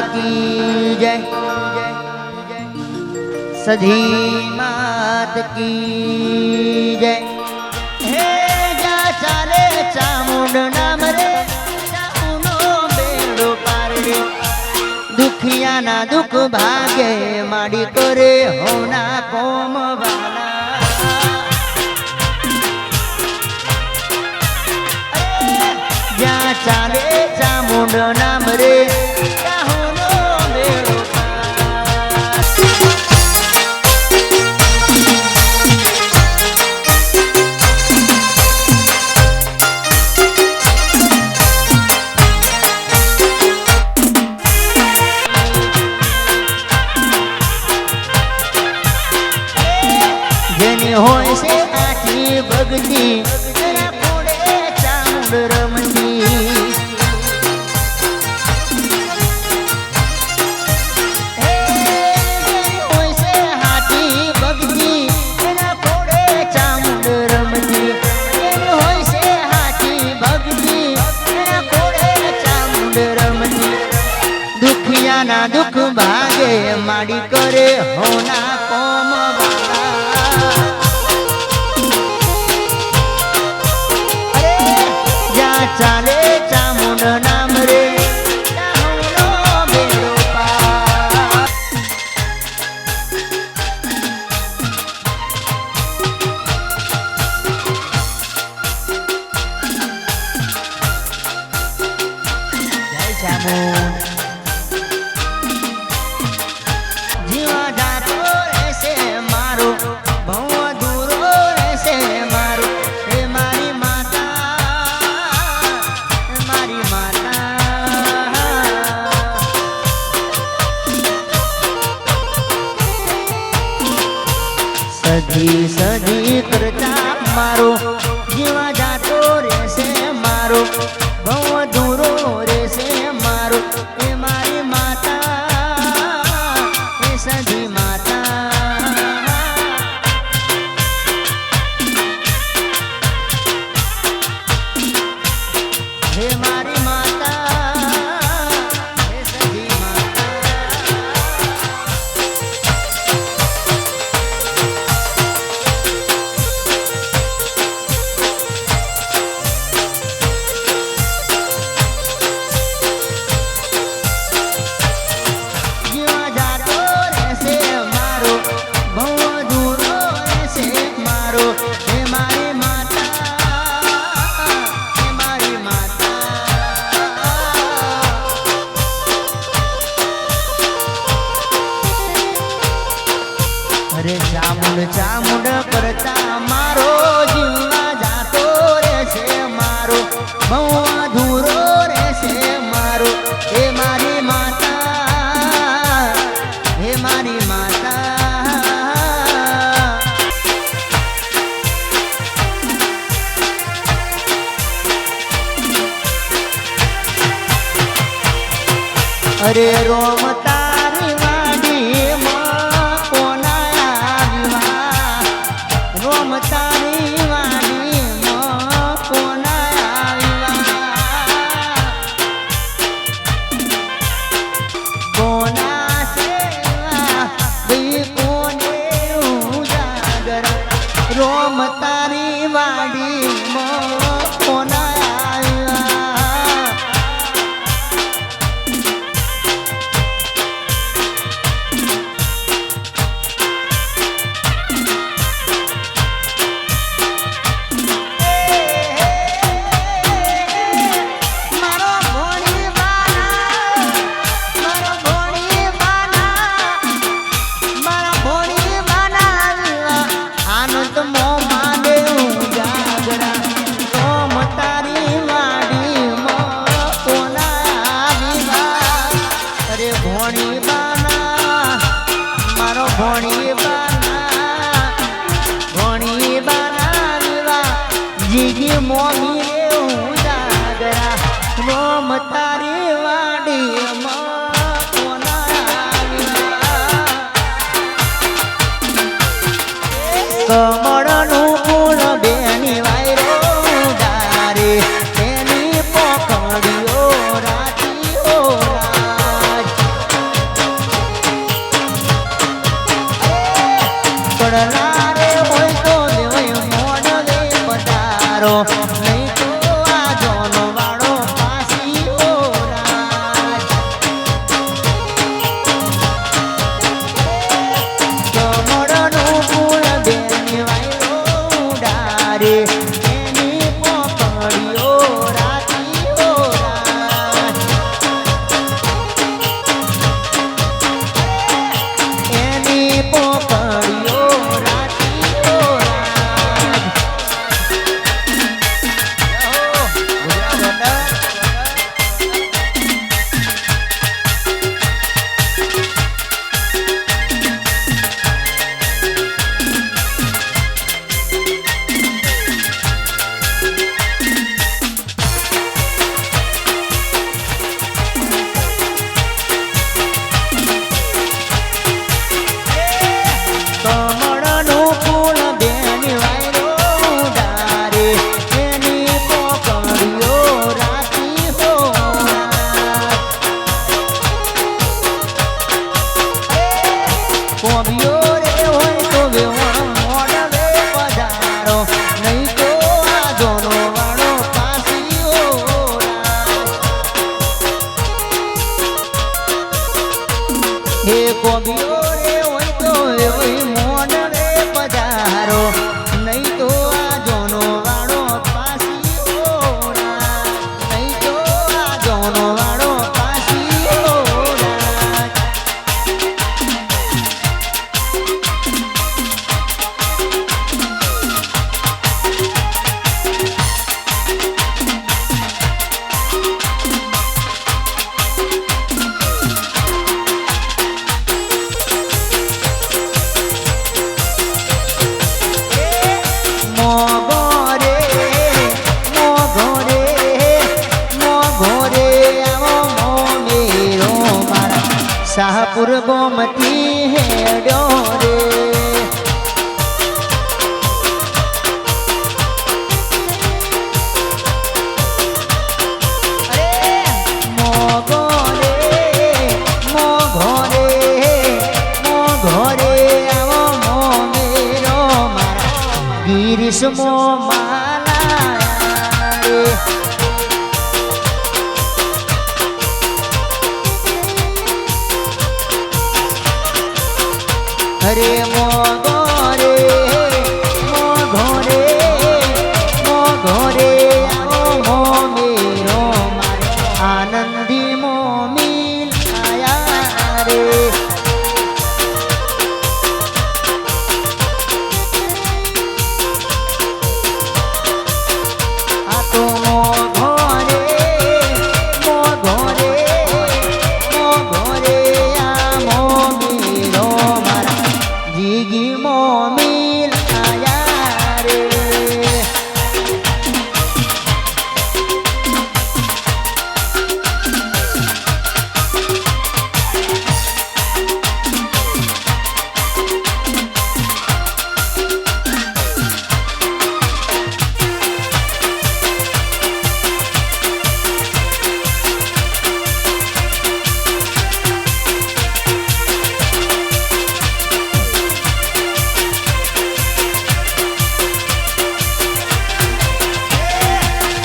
की जय, सधी मात की जय। हे जा चाले चामुंड नाम रे, चामुनो बेड़ो पार रे। दुखिया ना दुख भागे माड़ी करे होना कोम वाला। जा चाले चामुंड नाम रे, चामुनो बेड़ो होय से आखी भक्ति तेरा कोड़े चामुंड रमती। होय से हाथी भक्ति तेरा कोड़े चामुंड रमती। होय से हाथी भक्ति तेरा कोड़े चामुंड रमती। दुखिया ना दुख भागे माड़ी करे होना कोम वाला। चाले चामुंड नाम रे, चामुंडो बेड़ो पार। जय चामुंड। जीवा जातो ऐसे मारो, भव दूरो ऐसे मारो। हे मारी माता, सधी सधी करता मारो, जीवा जातो रे से मारो, भव दूरो रे से मारो। हे मारी माता, हे सधी माता। हे मारी माता, हे सधी माता। अरे चामुंड चामुंड करता मारो, जीवा जातो रे से मारो, भवा धूरो रे से मारो। हे मारी माता, हे मारी माता। अरे रोम तारी वाडी कोना रोम तारी वाडी कोना कोना सेवा भी कोने उजागर। रोम तारी वाडी कोना जीगी मोगी रे उजागरा, रोम तारी वाडी कोना कमळनु फूल बेनी वायरो डारे, तेनी पोखड़ियो राती ओ राज। પડલા રે હોય તો દેવય મોડલે પધારો નહીં તો આ જોનો વાળો પાસી ઓરાજ કમળનું ફૂલ બેની વાયરો ઉડારે એની પોપડીઓ રાતી ઓરાજ એની પોપડીઓ રાતી ઓરાજ કમળનું ફૂલ બેની વાયરો ઉડારે એની પોપડીઓ રાતી હોરાજ કોબીઓ રે હોય તો વેવણ મોડલે પધારો નહીં તો આ જોનો વાળો પાસી ઓરાજ હે કોબીઓ રે હોય તો વેવય મોડલે પધારો નહીં તો આ જોનો વાળો પાસી ઓરાજ નહીં તો આ જોનો વાળો પાસી ઓરાજ મોગોરે મોગોરે મોગોરે આવો મોમેરો મારા શાહપુર ગોમતી હેડ્યો રે મોગોરે મોગોરે મોગોરે આવો મોમેરો મારા ગિરીશ મો માલા રે હરે મોગોરે મોગોરે મોગોરે આવો મોમેરો મારે આનંદી મોમીલ આયા રે આ તો મોગોરે મોગોરે મોગોરે આ મોમીરો મારા જીગી મોમીલ આયા રે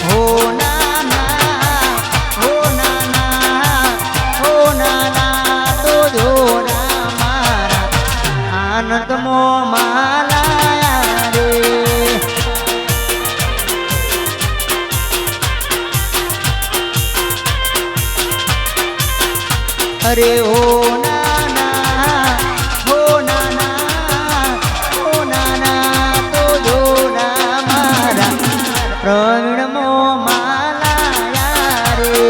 હો નાના હો નાના તો જોરા મારા આનંદ મો માલા રે અરે હો નાના હો નાના તો જોરા મારા પ્રવીણ મો માલા રે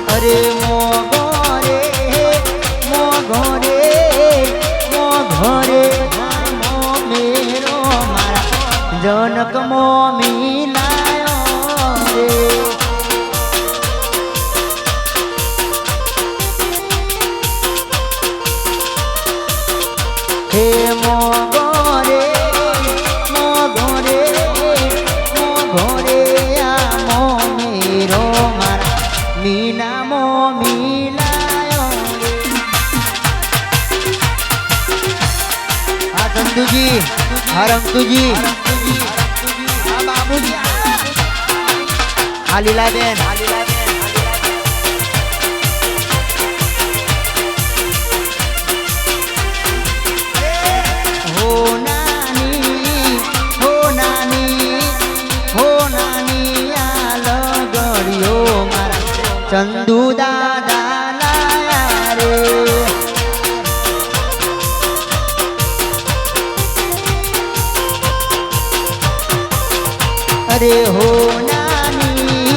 અરે મોગોરે મોગોરે મોગોરે મોમેરો મારા જનક મો મિલાયો રે હે મોગોરે મોગોરે મોગોરે આ મોમેરો મારા હરમતુજી આ બાબુજી આ લીલાબેન હો નાની હો નાની હો નાની આ લગડીઓ મારા ચંદુ દાદા લાયા રે અરે હો નાની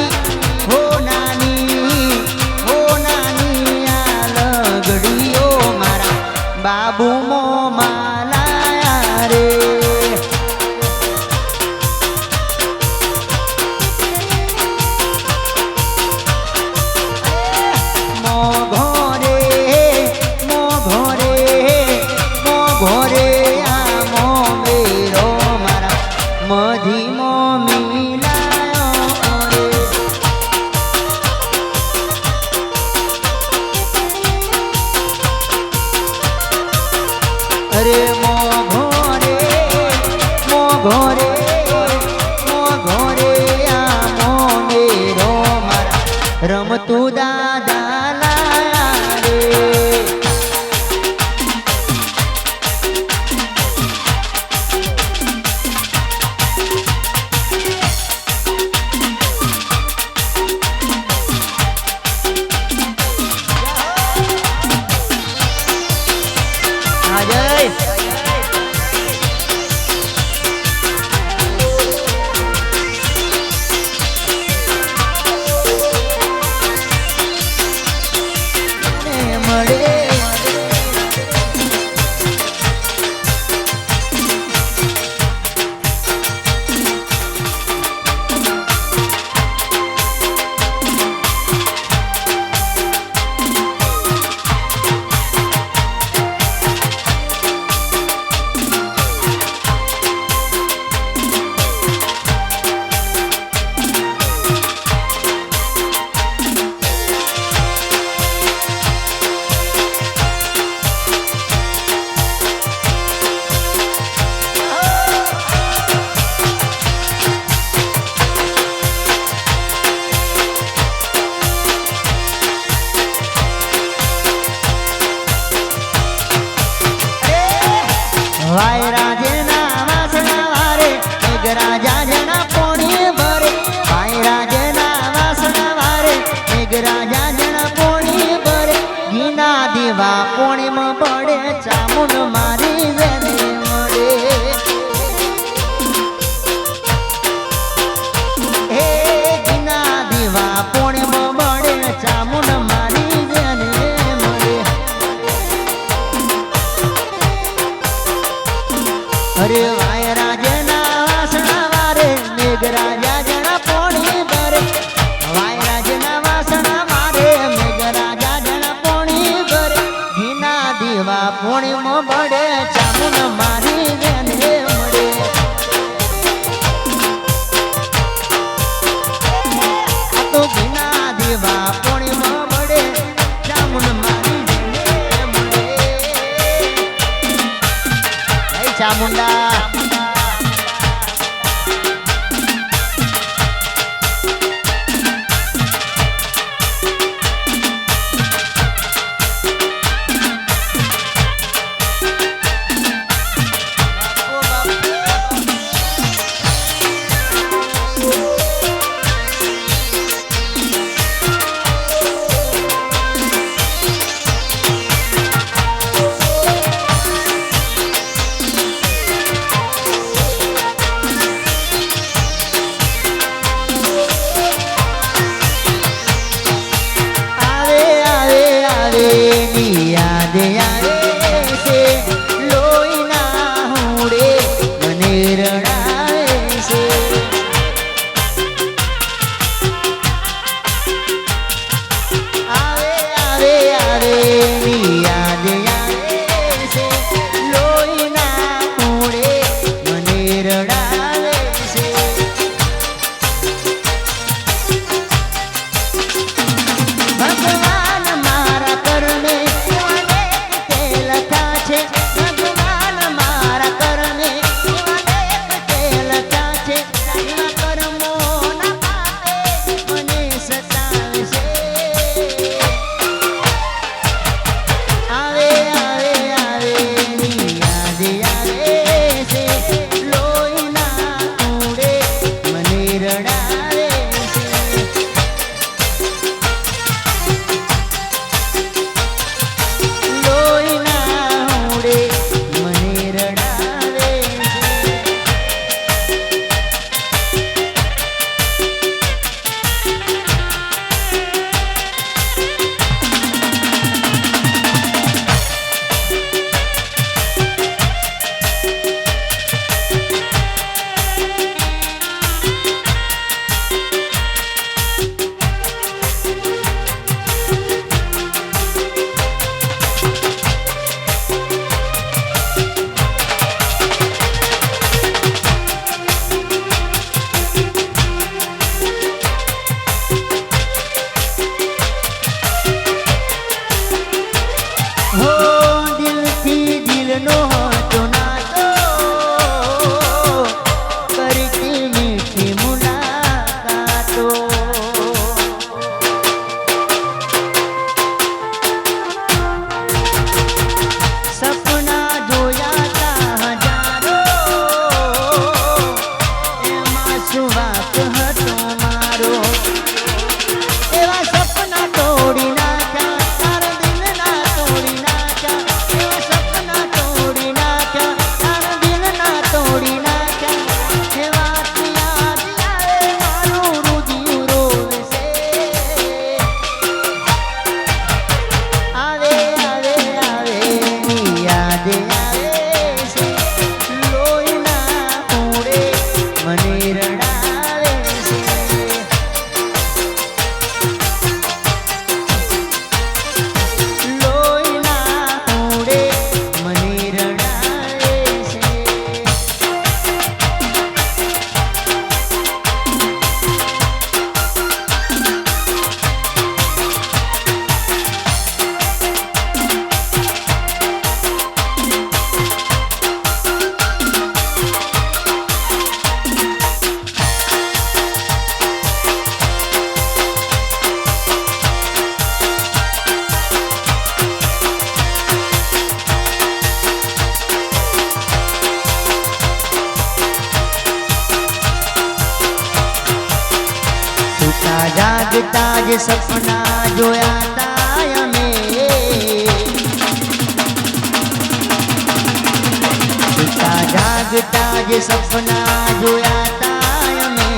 હો નાની હો નાની આ લગડીઓ મારા બાબુ મોમાલાયા રે મોઘોરે મોઘોરે મોઘોરે આ મોમેરો મારા મધી મોમી લાયો રે અરે મોઘોરે મોઘોરે મોઘોરે આ મોમેરો મારા રમતું દાદા લાયા રે વાયરાજના વાસણા વારે મેઘરાજા જણા પોણી ભરે વાયરાજના વાસણા વારે મેઘરાજા જણા પોણી ભરે ઘીના દીવા પોણીમાં પડે ચામુંડ મારી વેને મળે હે ઘીના દીવા પોણીમાં પડે ચામુંડ મારી વેને મળે અરે વાયરાજના વાસણા વારે મેઘરાજા જણા પોણી ભરે વાયરાજના વાસણા વારે મેઘરાજા જણા પોણી ભરે ઘીના દીવા પોણીમાં બળે ચામુંડ મારી વેને મળે આ તો ઘીના દીવા પોણીમાં બળે ચામુંડ મારી વેને મળે જય ચામુંડા જાગતા જ સપના જોયા તા અમે સુતા જાગતા જ સપના જોયા તા અમે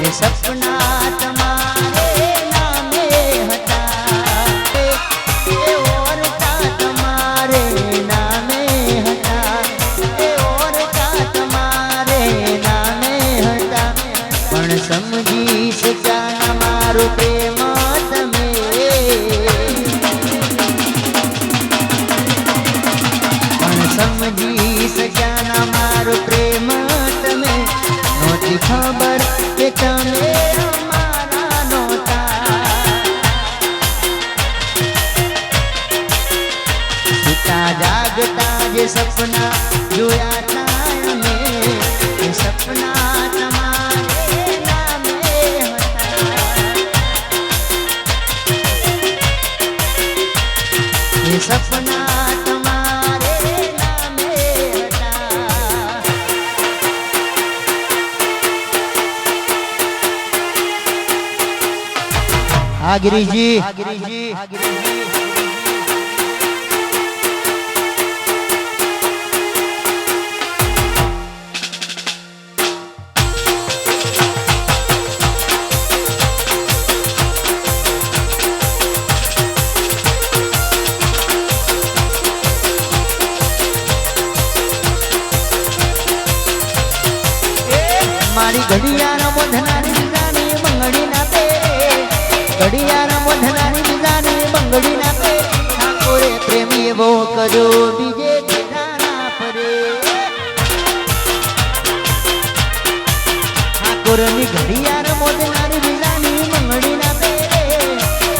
એ સપના તમારે નામે હતા એ ઓરતા તમારે નામે હતા એ ઓરતા તમારે નામે હતા પણ સમજી શક્યા મારો પ્રેમ તમે પણ સમજી શક્યા મારો પ્રેમ તમે નહોતી ખબર કે તમે અમારા નહોતા સુતા જાગતા જે સપના જોયા તા અમે એ સપના તમારે નામે હતા એ સપના તમારે નામે હતા આગરીજી મારી ઘડિયાળ મોઢનારી બીજાની બંગડી ના પે ઘડિયાળ મોઢનારી બીજાની બંગડી ના પે ઠાકોરે પ્રેમી એવો કર્યો બીજે બીજાના પરે ઠાકોરની ઘડિયાળ મોઢનારી બીજાની બંગડી ના પે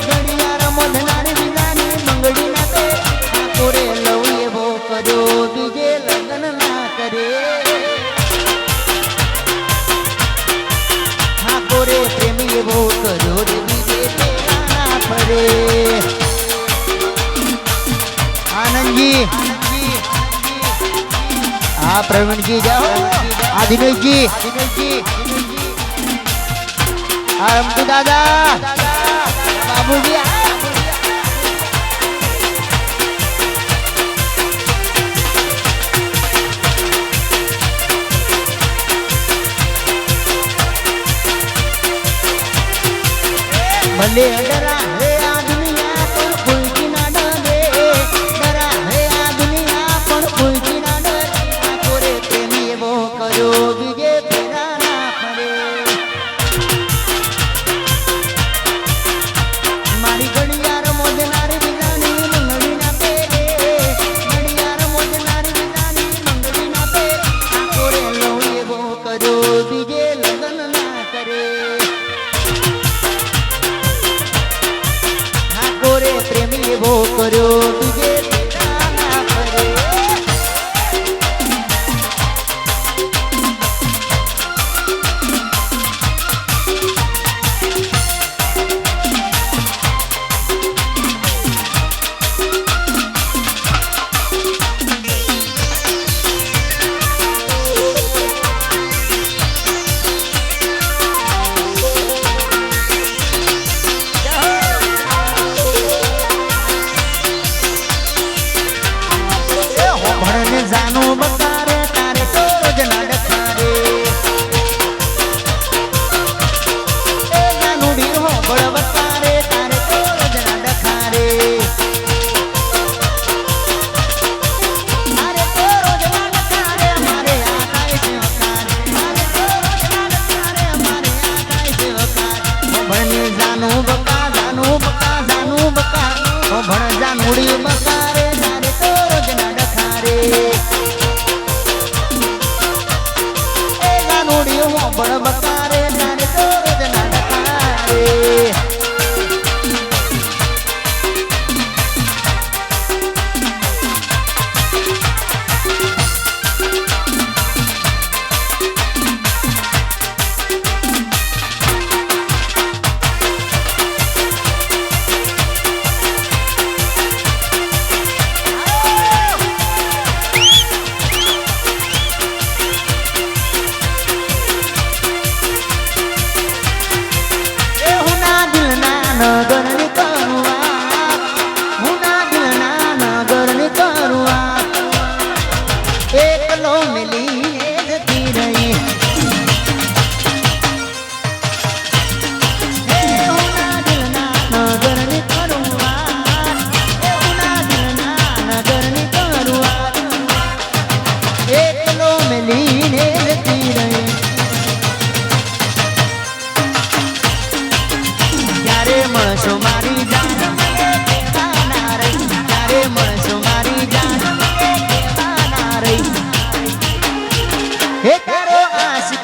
ઘડિયાળ મોઢનારી બીજાની બંગડી ના પે ઠાકોરે લવ એવો કર્યો બીજે લગ્ન ના કરે ઠાકોરે પ્રેમી એવો કર્યો રે બીજે તેના ફરે આનંદજી આ પ્રવીણજી જાઓ આ દિનેશજી આ રમતુ દાદા બાબુજી ભલે ડરા હે આ દુનિયા પણ કોઈ ના ડરે ડરા હે આ દુનિયા પણ કોઈ ના ડરે ઠાકોરે પ્રેમી એવો કર્યો બીજે ફેરા ના ફરે મારી ઘડિયાળ મોઢનારી બીજાની મંગળી ના પે ઘડિયાળ મોઢનારી બીજાની મંગળી ના પે ઠાકોરે લવ એવો કર્યો બીજે લગ્ન ના કરે ઠાકોરે પ્રેમી એવો કર્યો બીજે તેરા ના ફરે જાનું બકારે તારે તો રોજ ના ડખારે એ જાનુડી હો બળ બકારે તારે તો રોજ ના ડખારે તારે તો રોજ ના ડખારે અમારે આ કાય છે વકારે તારે તો રોજ ના ડખારે અમારે આ કાય છે વકારે ભણને જાનું બકા જાનું બકા જાનું બકા ભણ જાનુડી બકારે તારે તો રોજ ના ડખારે બળ બકારે તારે તો રોજ ના ડખારે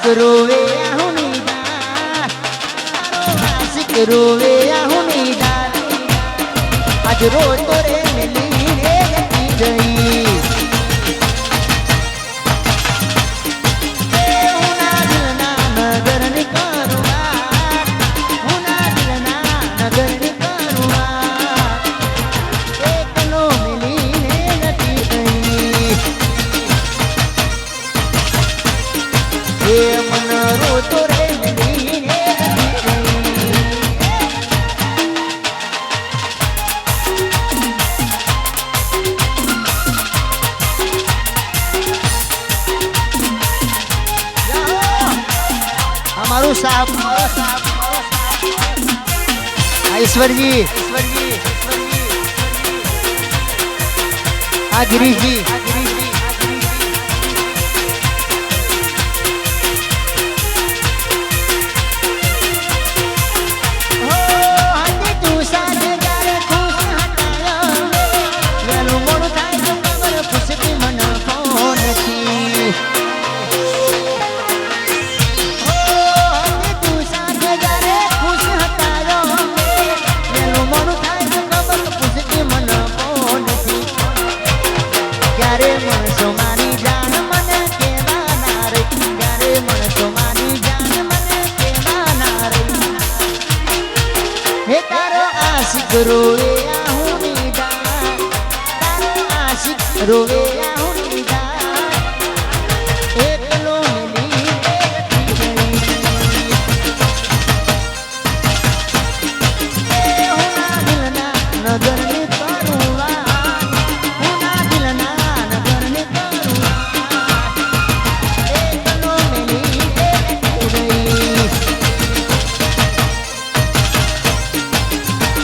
આશિક રોવે આહુની ડાર આશિક રોવે આહુની ડાર આજ રોતો રે મિલી રે ગઈ ईश्वर जी गिरीश जी रोवे आहुनी डार तारो आशिक रोवे आहुनी डार एकलो मिली ए हुना दिलना नगर ने करुवा हुना दिलना नगर ने करुवा एकलो मिली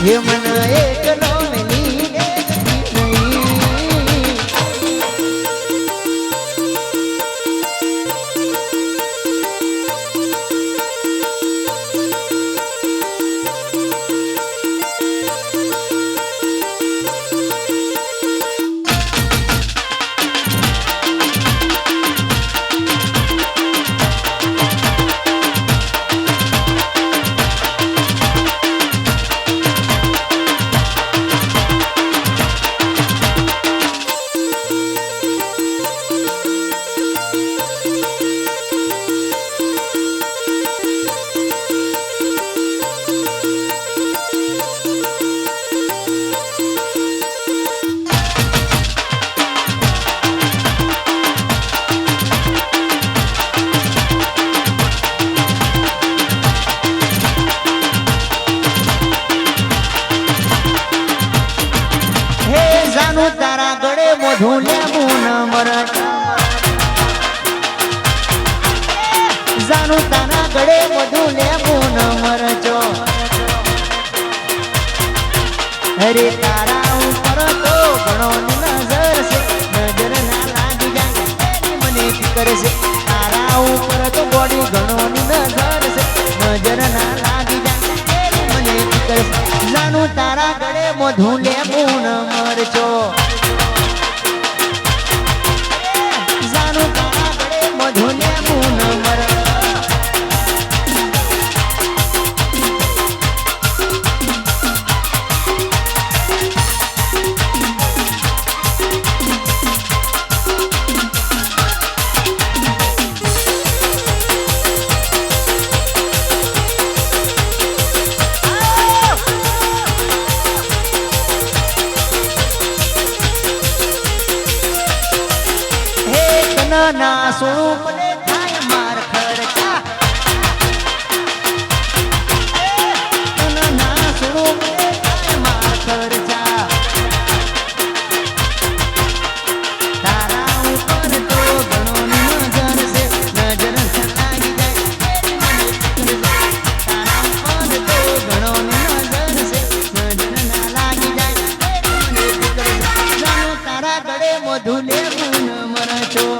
ये मन एकलो मिली नहीं तारा गड़े मधुले मुन मरच जानू तारा गड़े मधुले मुन मरचो अरे तारा ऊपर तो घणो नजर से नजर ना लागी जाए तेरी मने फिकर से तारा ऊपर तो बड़ी घणो नजर से नजर ना लागी जाए तेरी मने फिकर से जानू तारा गड़े मधुले मुन मरचो मधुले मुन मर ना स्वरूप ने थाय मार खर्चा ना स्वरूप ने थाय मार खर्चा तारा ऊपर तो घणो नजर से नजर लागी जाए तेरी मने फिकर तारा ऊपर तो घणो नजर से नजर ना लागी जाए तेरी मने फिकर जानो तारा गड़े मधुले मुन मरचो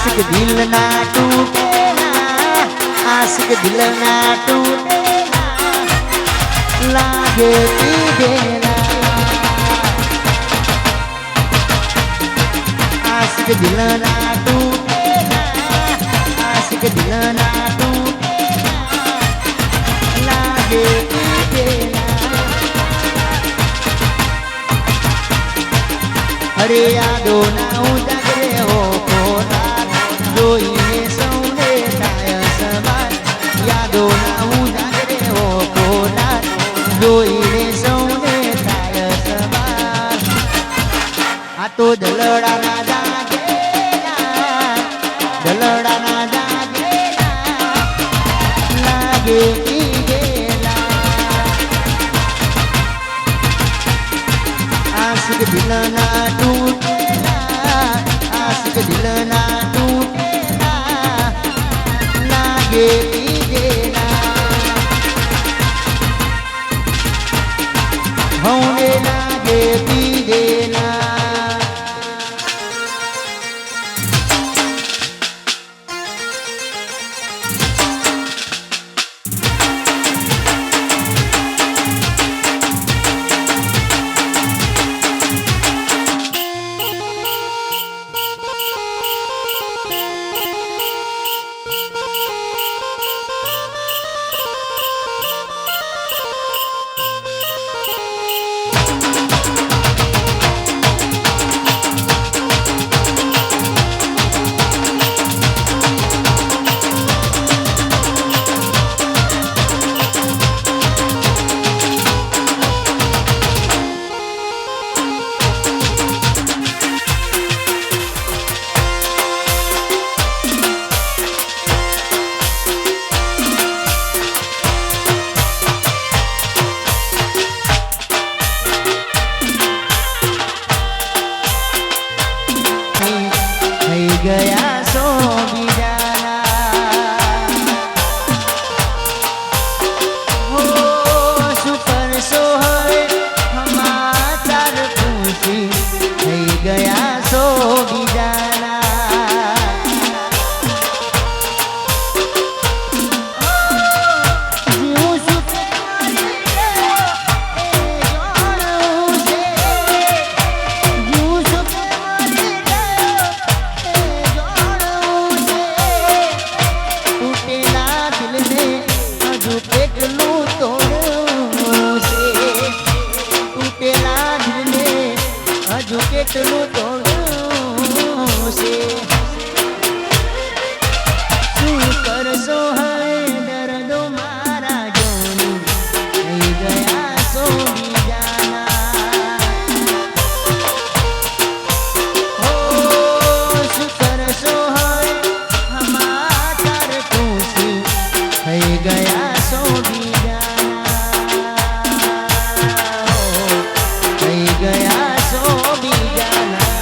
आशिक दिल ना टूटेला आशिक दिल ना टूटेला लागे पीदेला आशिक दिल ना टूटेला आशिक दिल ना टूटेला लागे पीदेला अरे यादो ना उजागरे हो कोरात જોઈને સૌને થાય સવાર યાદો ના ઉજાગરે હો કોરાત જોઈને સૌને થાય સવાર આ તો દલડાના જાગેલા દલડાના જાગેલા લાગે પીગેલા आशिक दिल ना टूटेला आशिक दिल ना टूटेला लागे पीदेला होने लागे पीदेला गया सो बिजाना हो सुपर सो है समाचार पूछी થઈ ગયા સો बिजाना जीव सुखे मरी गयो એ જાણવું છે જીવ સુखे મરી ગયો टूटेला दिल ने हजू કેટલું તોડવું છે તૂટેલા દિલ ને હજુ કેટલું તોડવું છે શું કરશો હવે દર્દો મારા જોની થઈ ગયા સો બીજાના હો શું કરશો હવે સમાચાર પૂછી થઈ ગયા સો બીજાના થઈ ગયા સો બીજાના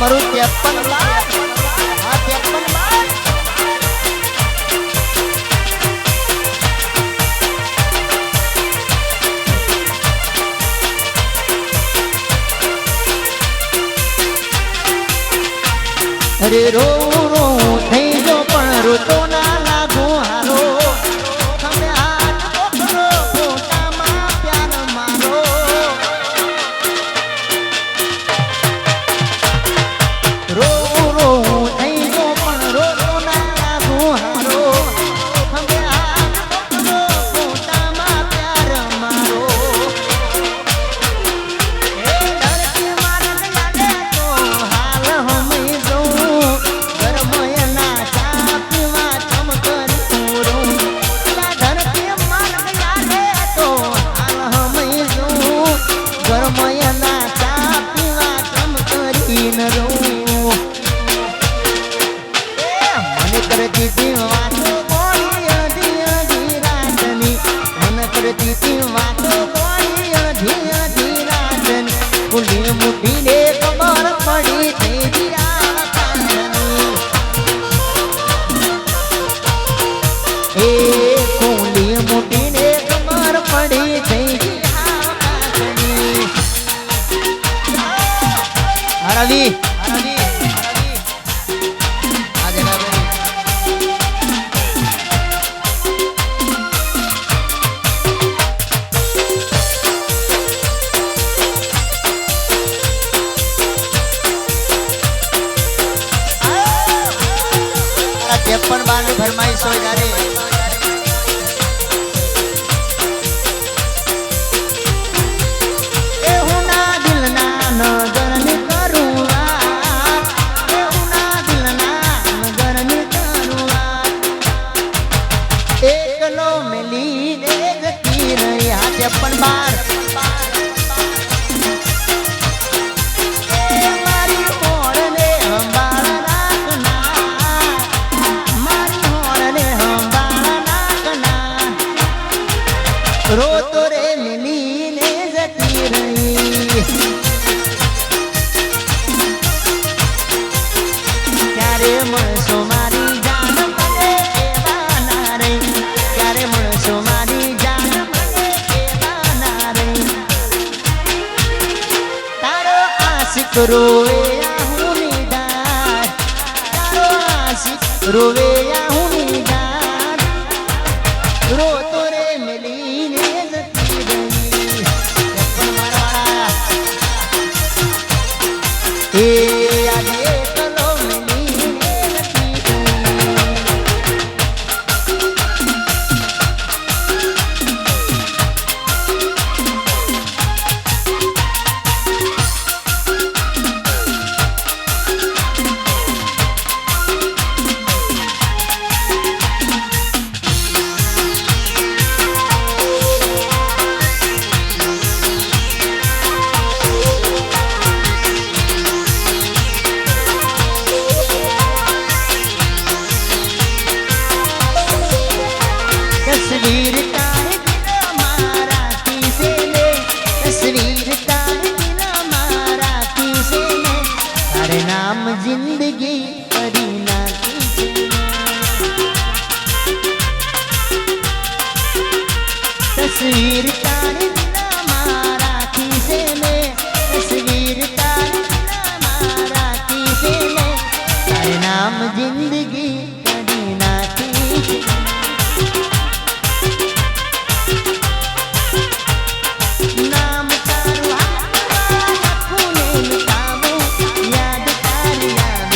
અમારું 53 લાખ આ 53 લાખ અરે રો રો થઈ જો પણ રોતો ના લાગો હારો તમે હાથ પકડો ફોટામાં પ્યાર મારો રો રો થઈ જો પણ રોતો ના લાગો હારો તમે હાથ પકડો ફોટામાં પ્યાર મારો એ ધરતી મારન લાગે તો હાલ હમે મુઠીને ખબર પડી થઈ ગયા એ કુંડી મુઠીને ખબર પડી થઈ ગયા રવિ પણ બારની ફરમાઈશ હોય ત્યારે એ હુના દિલના નગરની કરું વાત એ હુના દિલના નગરની કરું વાત એકલો મેલીને જતી રહી આ 53 બાર રોતો રે મિલીને જતી રહી ક્યારે મળશો મારી જાન મને કેવા ના રે ક્યારે મળશો મારી જાન મને કેવા ના રે તારો આશિક રોવે હું નિદાર તારો આશિક રોવે હું નિદાર રોતો રે મિલીને એ આજે એકલો મિલીને નથી तस्वीर तारे दिल मारा किसे ले तस्वीर तारे दिल मारा किसे ले तारे नाम जिंदगी करी ना किसे तस्वीर तारे दिल मारा किसे ले तस्वीर तारे दिल मारा किसे ले तारे नाम जिंदगी करी ना किसे नाम तारू हाथ फूले लुटावो याद तारी याद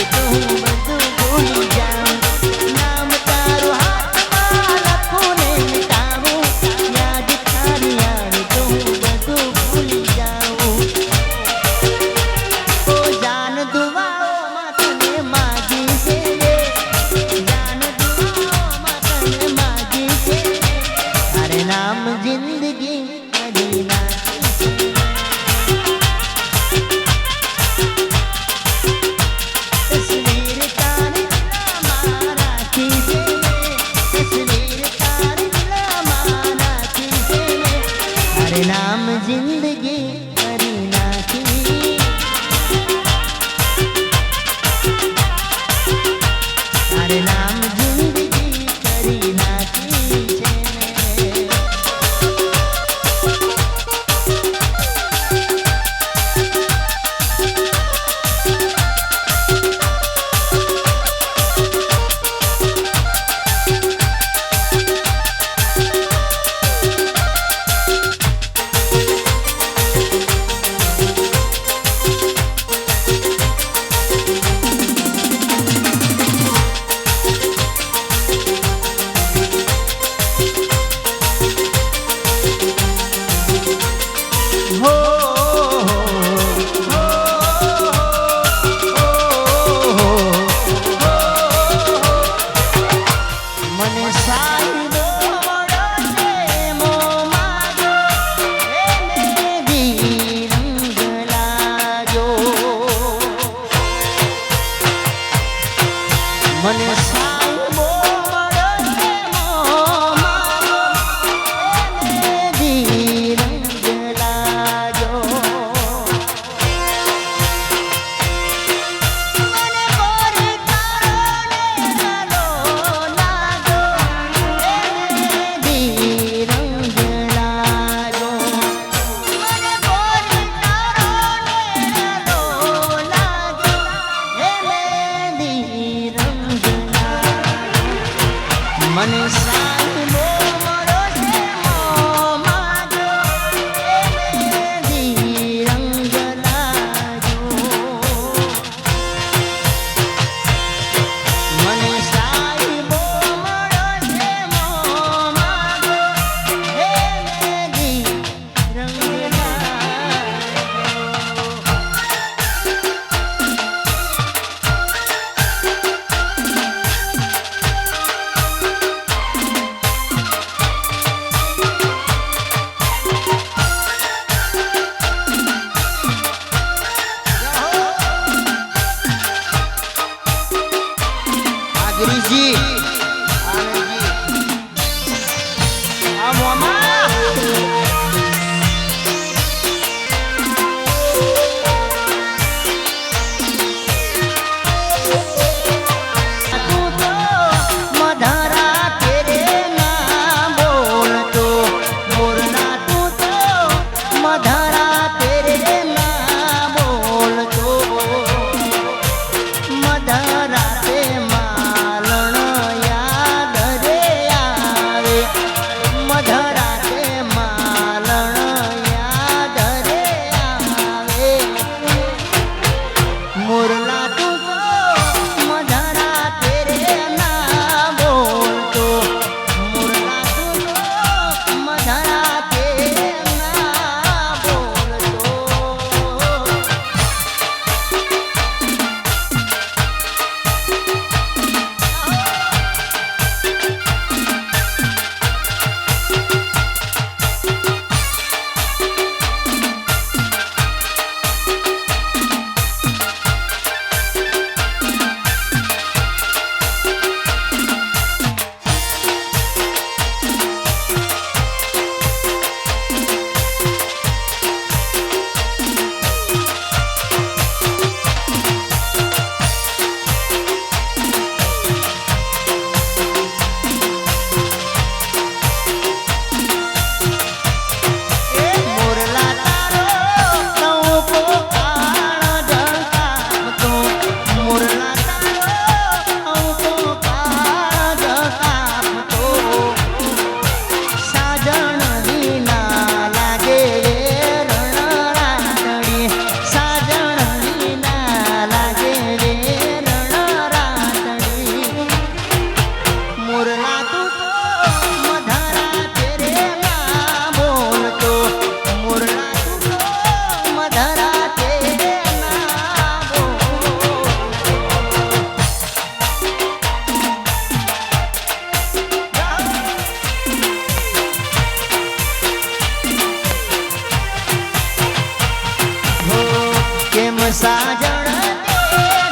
સાજણ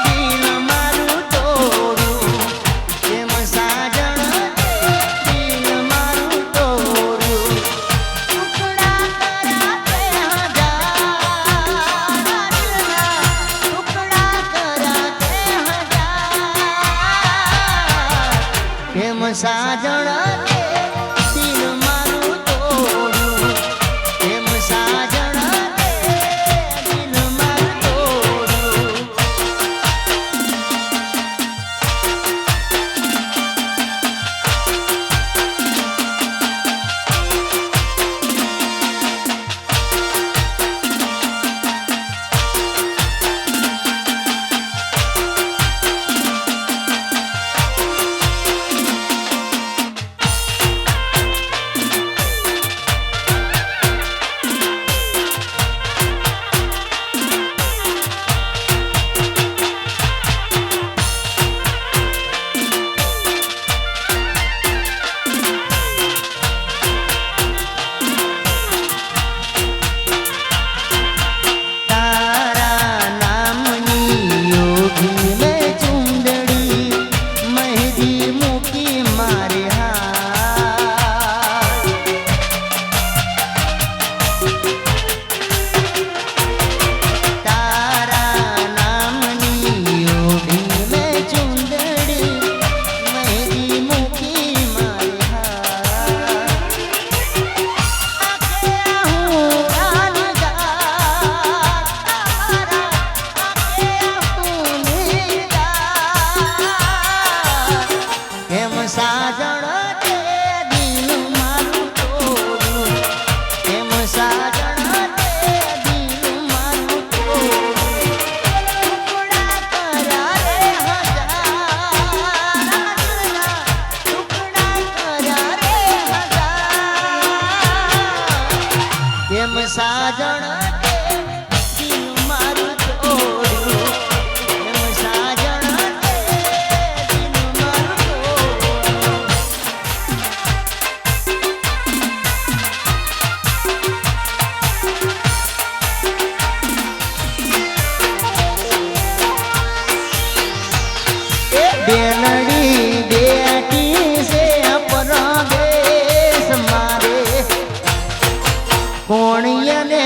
દિલ મારું તોડ્યું એમ સાજણ દિલ મારું તોડ્યું ટુકડા કર્યા તે હજાર ટુકડા કર્યા તે હજાર એમ સાજણ દિલ મારું તોડ્યું એમ સાજણ સાજણ દિલ મારું તોડ્યું એમ સાજણ દિલ મારું બેનડી બેટી છે પરદેશ મારે કોણિયને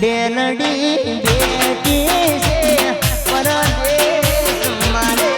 બેનડી બેટી છે પરદેશ મારે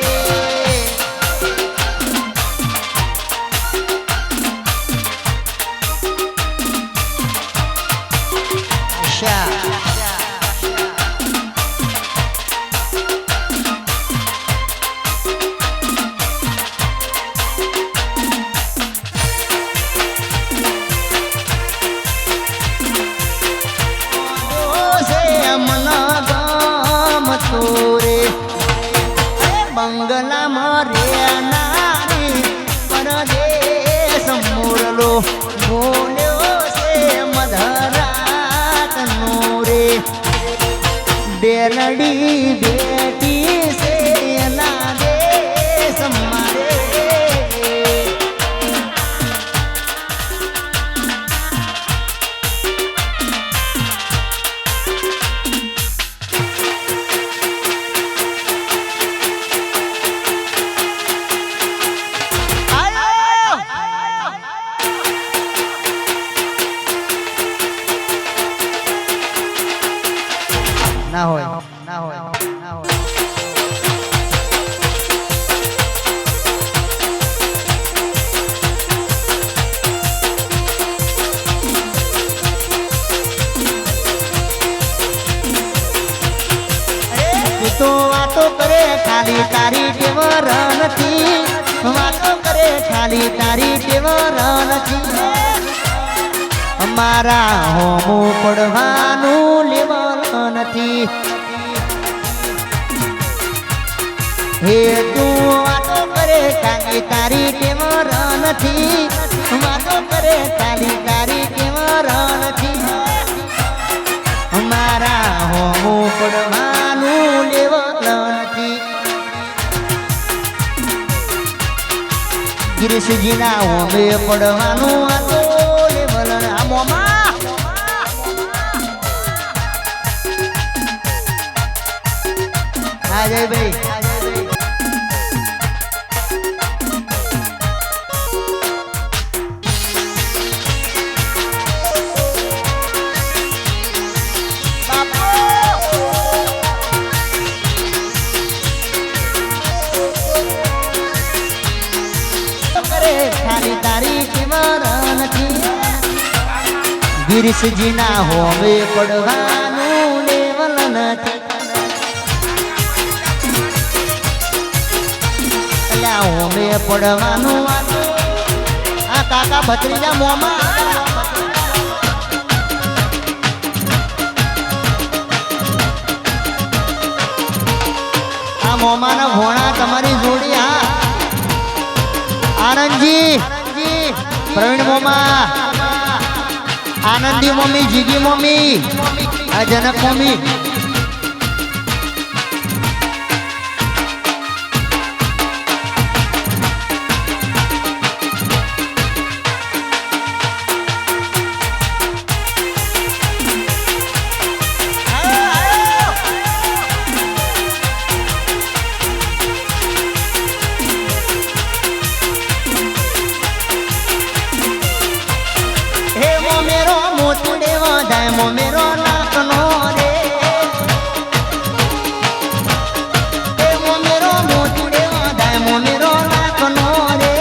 બંગલામાં રેનારી પરદેશ મોરલો બોલ્યો છે મધરાત નો રે બેનડી બેટી છે એના દેશ મારે ના હોય ના હોય ના હોય તો વાતો કરે ખાલી તારી ટેવર નથી વાતો કરે ખાલી તારી ટેવર નથી અમારા હોમું પડવાનું લેવલ નથી હે તું વાતો કરે ખાલી તારી ટેવર નથી વાતો કરે ખાલી તારી ટેવર નથી અમારા હોમું પડવાનું લેવલ નથી ગિરીશજીના હોમે પડવાનું આ તો લેવલ આ મોમા જય ભાઈ ગિરીશજીના હોમે પડવાનું લેવલ નથી અલ્યા હોમે પડવાનું આ કાકા ભત્રીજા મોમાં આ મોમાના ભોણા તમારી જોડી હા આનંદજી પ્રવીણ મોમા આનંદી મમ્મી જીગી મમ્મી આ જનક મમ્મી મોમેરો નાકનો રે એ મોમેરો મોતીડે વાદાય મોમેરો નાકનો રે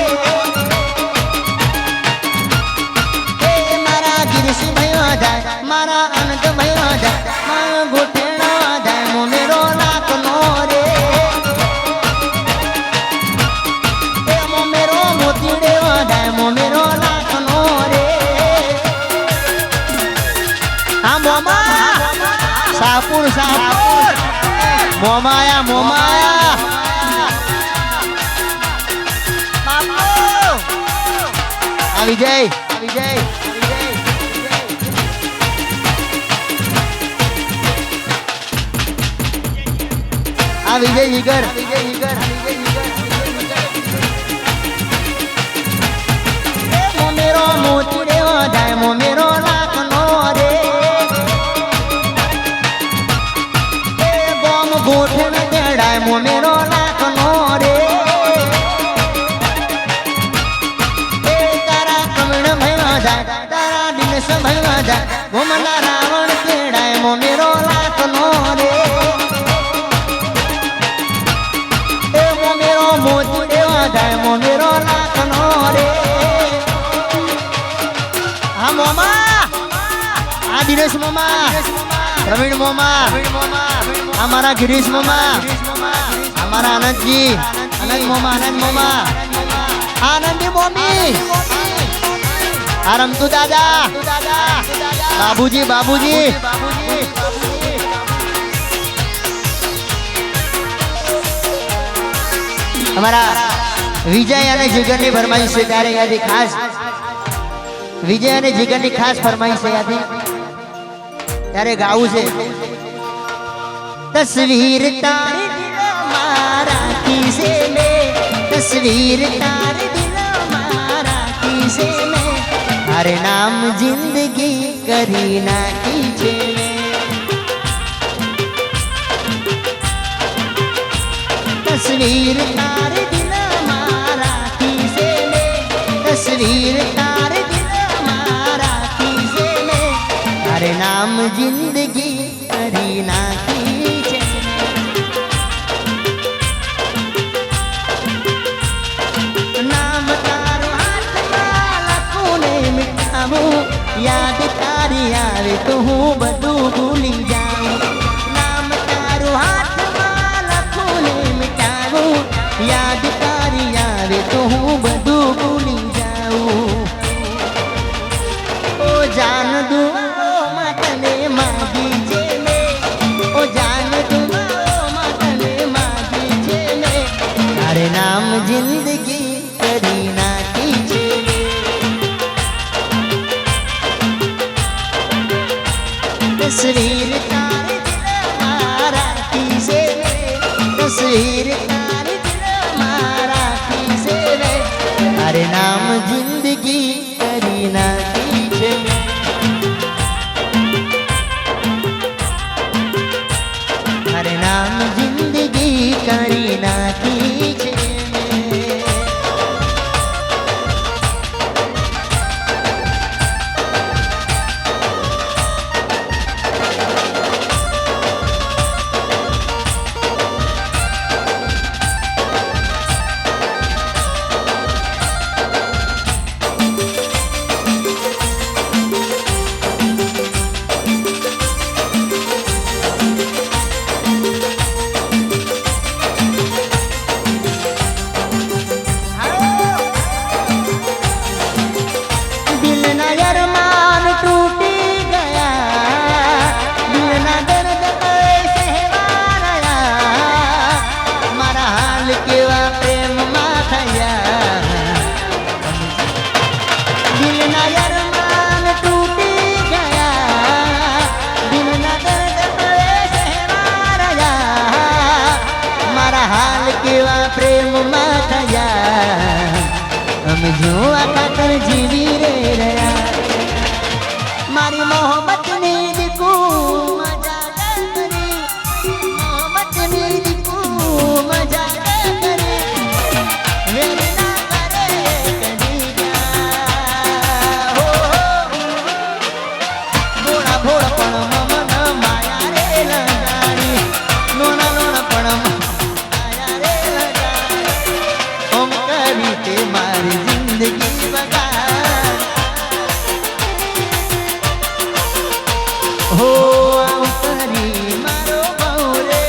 એ મારા ગિરીશ ભાઈ વાદાય મારા આનંદ ભાઈ વાદાય મારા ગોઠેણા વાદાય મોમેરો નાકનો રે એ મોમેરો મોતીડે વાદાય મોમેરો નાકનો રે સાપુર સાપુર મોમાયા મોમાયા આ વિજય આ વિજય જીગર મોમેરો મોતી રે વાદાય મોમેરો લાખનો રે ગોઠણ તેડાય મોમેરો લાખનો રે એ તારા કમણ ભયવા જાય તારા દિનસ ભયવા જાય ભૂમના રાવણ તેડાય મોમેરો લાખનો રે એ મોમેરો મોતી દેવા જાય મોમેરો લાખનો રે હા મોમા આ દિનેશ મોમા પ્રવીણ મોમા हमारा गिरीश मामा हमारा आनंदजी आनंद मामा आनंदी मम्मी आरमतु दादा बाबूजी हमारा विजय અને જીગરની ફરમાઈશ છે ત્યારે યાદી ખાસ વિજય અને જીગરની ખાસ ફરમાઈશ છે યાદી ત્યારે ગાવું છે तस्वीर तारे दिल मारा किसे में तस्वीर तारे दिल मारा किसे में हरे नाम जिंदगी करी ना कीजे तस्वीर तारे दिल मारा किसे में तस्वीर तारे दिल मारा किसे में हरे नाम जिंदगी करी ना याद तारी आवे तो हूँ बदू भूली जाऊं नाम तारू हाथ वाला खूने मिटाऊं याद तारी आवे तो हूँ बदू भूली जाऊं ओ जान दूँ मतने मागी जे में ओ जान दूँ मतने मागी जे में तारे नाम जिंदगी करी ना कीजे तस्वीर तारे दिल मारा किसे तस्वीर तारे दिल मारा જિંદગી કરી નાખી છે અરે નામ જિંદગી કરી નાખી છે जो आखा जीवी रे रया मारी मोहब्बत ने दिकू मजा करे मोहब्बत ने दिकू मजा करे मेरे ना करे कदी जा हो भोळा भोळा पण मन माया रे लगाड़ी नोना नोना पण माया रे लगाड़ी ओम करी ते मारी जिंदगी बगाड़ हो अवतरी मारो बौरे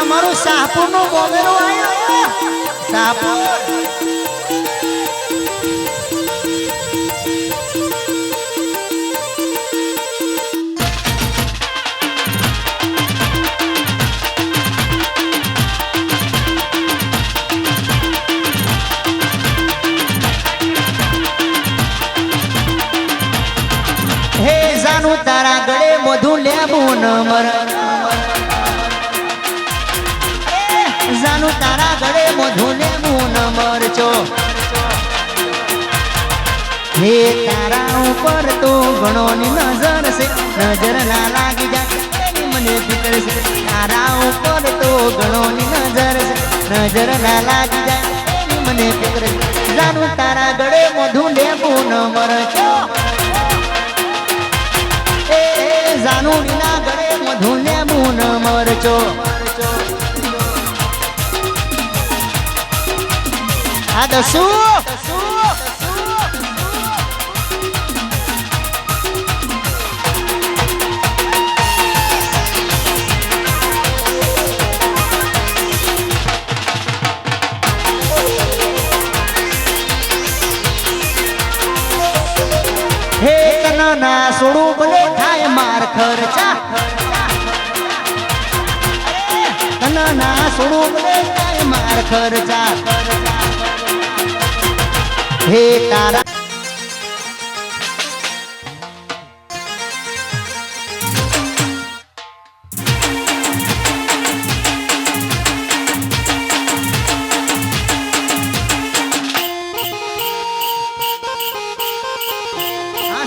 મારું શાહપુર નું બોમેરું આવ્યું શાહપુર હે જાનું તારા ગળે મધુ લેબુ ન મર જાનું તારા ગળે મધુ લેબુ ન મરચો હે તારા ઉપર તો ઘણોની નજર છે નજર ના લાગી જાય મને ફિકર છે તારા ઉપર તો ઘણોની નજર છે નજર ના લાગી જાય મને ફિકર છે જાનું તારા ગળે મધુ લેબુ ન મરચો એ જાનું ના ગળે મધુ લેબુ ન મરચો આ દસુ હે કનના સોડું ભલે થાય માર ખર્ચા કનના સોડું ભલે થાય માર ખર્ચા હે તારા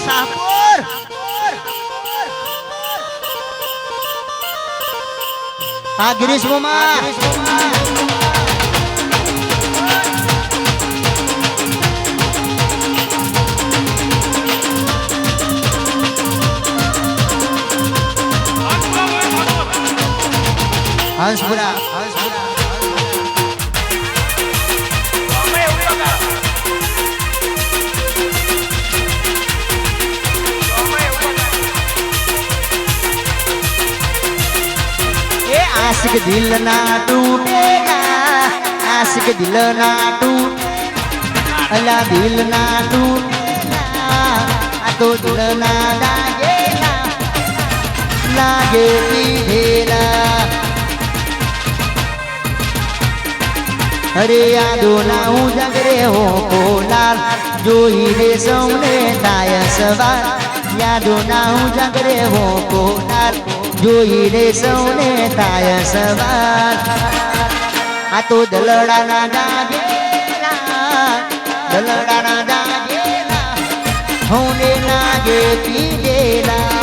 શાહપુર હા ગિરીશ મામા હંસપુરા आशिक दिल ना टूटेगा आशिक આશિક દિલ ના તૂટ અલા દિલ ના તૂટેલા આ તો દિલ ના દાગેલા લાગે પીધેલા અરે યાદો ના હું જગરે હો કોલાલ જોઈને સૌને થાય સવાર યાદો ના હું જગરે હો કોલાલ જોઈને સૌને થાય સવાર આ તો દલડાના દાગેલા દલડાના દાગેલા હોને લાગે પીધેલા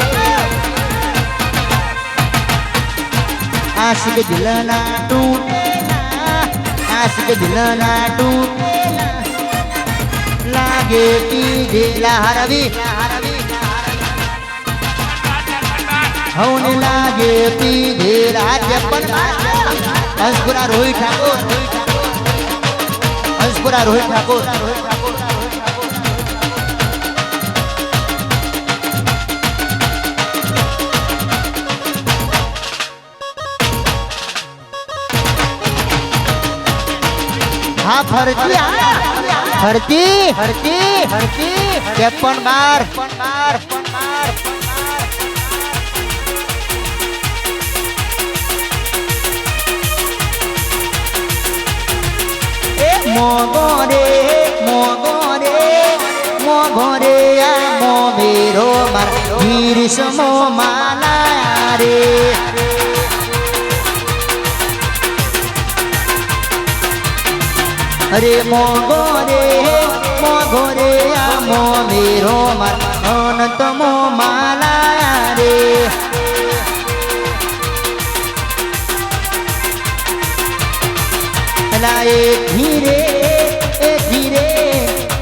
આશિક દિલ ના તૂટેલા આશિક દિલ ના તૂટેલા લાગે પીધેલા હરવી હોને લાગે પીધેલા હંસપુરા રોહિત ઠાકોર હંસપુરા રોહિત ઠાકોર હા ફરતી ફરતી ફરતી ફરતી 53 મોગો રે મોગો રે મોગો રે આ મોમેરો માર વીર સમો માલા રે અરે મોગો રે આ મોમેરો માર અનંત મો માલા રે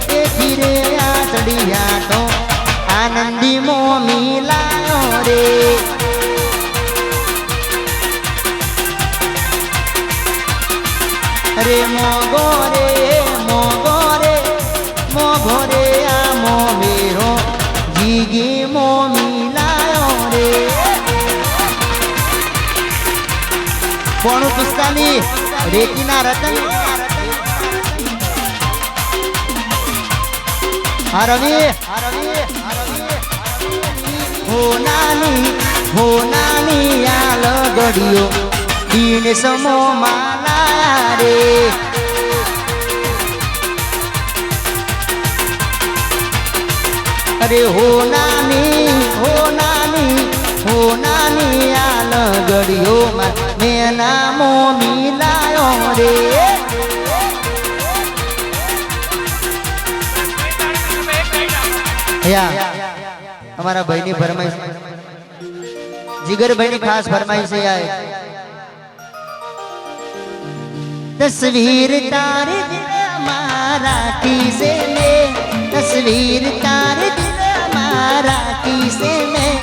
એ ધીરે આ ચડિયા તો આનંદી મો મિલાયો રે અરે મોગો રે આ મો મેરો જીગી મો મિલાયો રે કોણું પુસ્તાની રેતીના રતન હરવી હો નાની આ લગડીઓ દીન સમો માલા રે અરે હો નાની આ લગડીઓ મેના મો મિલાયો રે हमारा भाई फरमाइश जिगर भाई की खास फरमाइश है आए तस्वीर तारे दिल मराठी से में तस्वीर तारे दिल मराठी से में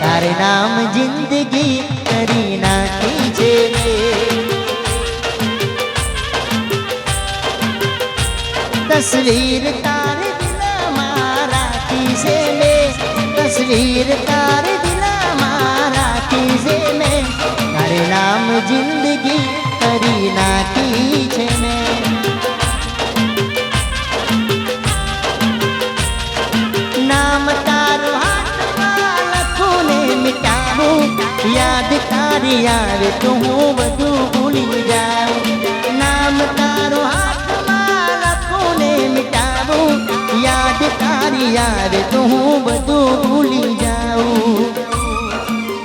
तारे नाम जिंदगी करीना कीजे तस्वीर तारे से में तस्वीर तारे दिल मराठी से में तारे नाम जिंदगी करीना कीजे में नाम तारो हाथ लखों ने मिटाऊं याद तारी आवे तो हूँ बधु भूल जाऊं नाम तारो हाथ लखों ने मिटाऊं याद तारी आवे तो हूँ